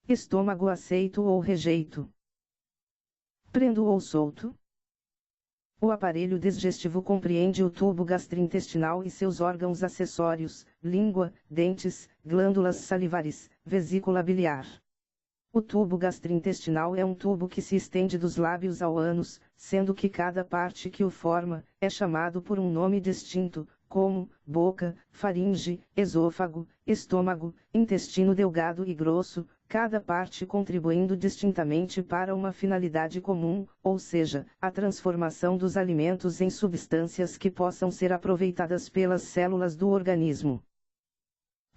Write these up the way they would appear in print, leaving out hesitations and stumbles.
Estômago aceito ou rejeito. Prendo ou solto? O aparelho digestivo compreende o tubo gastrointestinal e seus órgãos acessórios, língua, dentes, glândulas salivares, vesícula biliar. O tubo gastrointestinal é um tubo que se estende dos lábios ao ânus, sendo que cada parte que o forma é chamado por um nome distinto, como boca, faringe, esôfago, estômago, intestino delgado e grosso, cada parte contribuindo distintamente para uma finalidade comum, ou seja, a transformação dos alimentos em substâncias que possam ser aproveitadas pelas células do organismo.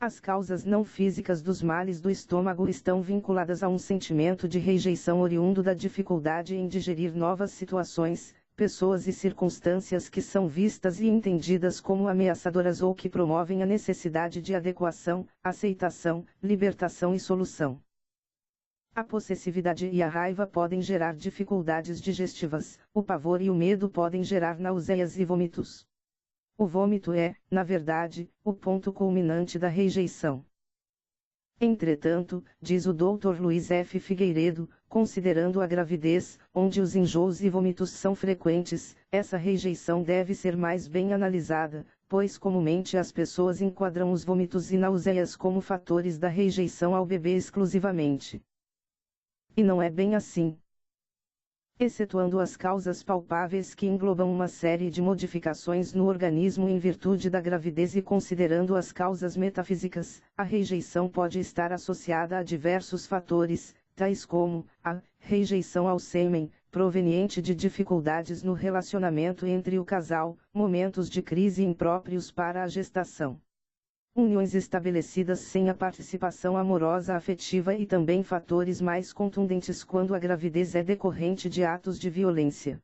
As causas não físicas dos males do estômago estão vinculadas a um sentimento de rejeição oriundo da dificuldade em digerir novas situações, pessoas e circunstâncias que são vistas e entendidas como ameaçadoras ou que promovem a necessidade de adequação, aceitação, libertação e solução. A possessividade e a raiva podem gerar dificuldades digestivas, o pavor e o medo podem gerar náuseas e vômitos. O vômito é, na verdade, o ponto culminante da rejeição. Entretanto, diz o Dr. Luiz F. Figueiredo, considerando a gravidez, onde os enjoos e vômitos são frequentes, essa rejeição deve ser mais bem analisada, pois comumente as pessoas enquadram os vômitos e náuseas como fatores da rejeição ao bebê exclusivamente. E não é bem assim. Excetuando as causas palpáveis que englobam uma série de modificações no organismo em virtude da gravidez e considerando as causas metafísicas, a rejeição pode estar associada a diversos fatores, tais como a rejeição ao sêmen, proveniente de dificuldades no relacionamento entre o casal, momentos de crise impróprios para a gestação, uniões estabelecidas sem a participação amorosa afetiva e também fatores mais contundentes quando a gravidez é decorrente de atos de violência.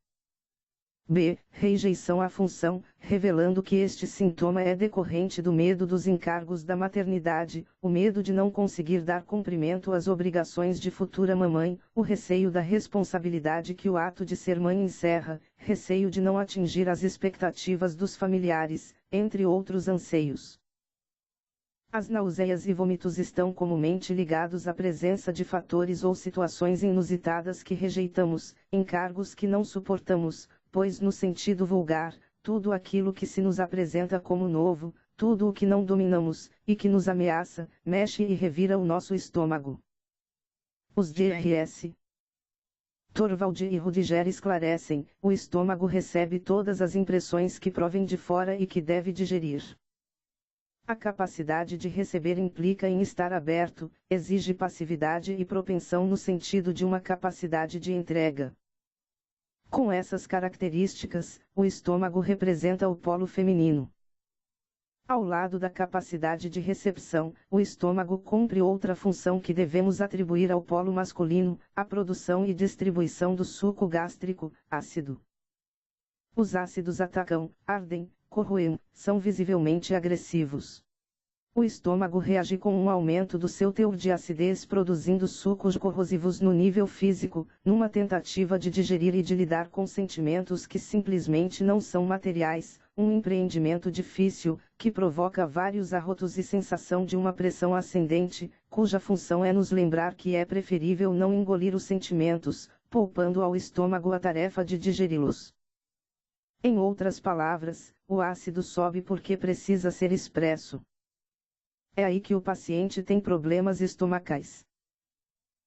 B. Rejeição à função, revelando que este sintoma é decorrente do medo dos encargos da maternidade, o medo de não conseguir dar cumprimento às obrigações de futura mamãe, o receio da responsabilidade que o ato de ser mãe encerra, receio de não atingir as expectativas dos familiares, entre outros anseios. As náuseas e vômitos estão comumente ligados à presença de fatores ou situações inusitadas que rejeitamos, encargos que não suportamos, pois no sentido vulgar, tudo aquilo que se nos apresenta como novo, tudo o que não dominamos, e que nos ameaça, mexe e revira o nosso estômago. Os Dr. Torvald e Rudiger esclarecem, o estômago recebe todas as impressões que provêm de fora e que deve digerir. A capacidade de receber implica em estar aberto, exige passividade e propensão no sentido de uma capacidade de entrega. Com essas características, o estômago representa o polo feminino. Ao lado da capacidade de recepção, o estômago cumpre outra função que devemos atribuir ao polo masculino, a produção e distribuição do suco gástrico, ácido. Os ácidos atacam, ardem, corroem, são visivelmente agressivos. O estômago reage com um aumento do seu teor de acidez produzindo sucos corrosivos no nível físico, numa tentativa de digerir e de lidar com sentimentos que simplesmente não são materiais, um empreendimento difícil, que provoca vários arrotos e sensação de uma pressão ascendente, cuja função é nos lembrar que é preferível não engolir os sentimentos, poupando ao estômago a tarefa de digeri-los. Em outras palavras, o ácido sobe porque precisa ser expresso. É aí que o paciente tem problemas estomacais.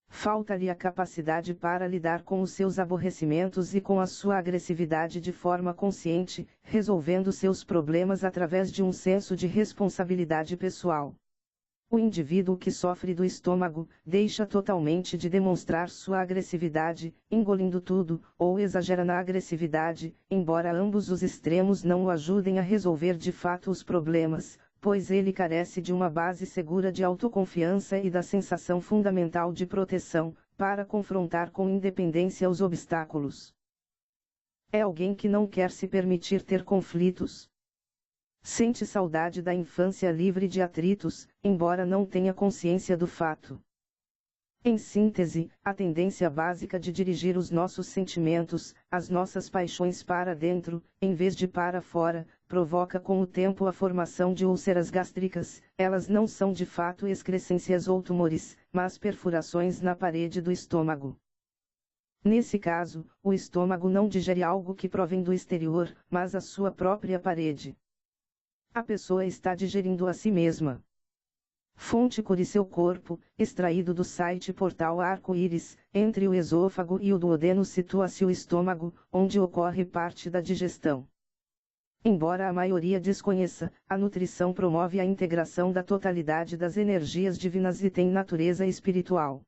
Falta-lhe a capacidade para lidar com os seus aborrecimentos e com a sua agressividade de forma consciente, resolvendo seus problemas através de um senso de responsabilidade pessoal. O indivíduo que sofre do estômago, deixa totalmente de demonstrar sua agressividade, engolindo tudo, ou exagera na agressividade, embora ambos os extremos não o ajudem a resolver de fato os problemas, pois ele carece de uma base segura de autoconfiança e da sensação fundamental de proteção, para confrontar com independência os obstáculos. É alguém que não quer se permitir ter conflitos. Sente saudade da infância livre de atritos, embora não tenha consciência do fato. Em síntese, a tendência básica de dirigir os nossos sentimentos, as nossas paixões para dentro, em vez de para fora, provoca com o tempo a formação de úlceras gástricas. Elas não são de fato excrescências ou tumores, mas perfurações na parede do estômago. Nesse caso, o estômago não digere algo que provém do exterior, mas a sua própria parede. A pessoa está digerindo a si mesma. Fonte Cure Seu Corpo, extraído do site Portal Arco-Íris. Entre o esôfago e o duodeno situa-se o estômago, onde ocorre parte da digestão. Embora a maioria desconheça, a nutrição promove a integração da totalidade das energias divinas e tem natureza espiritual.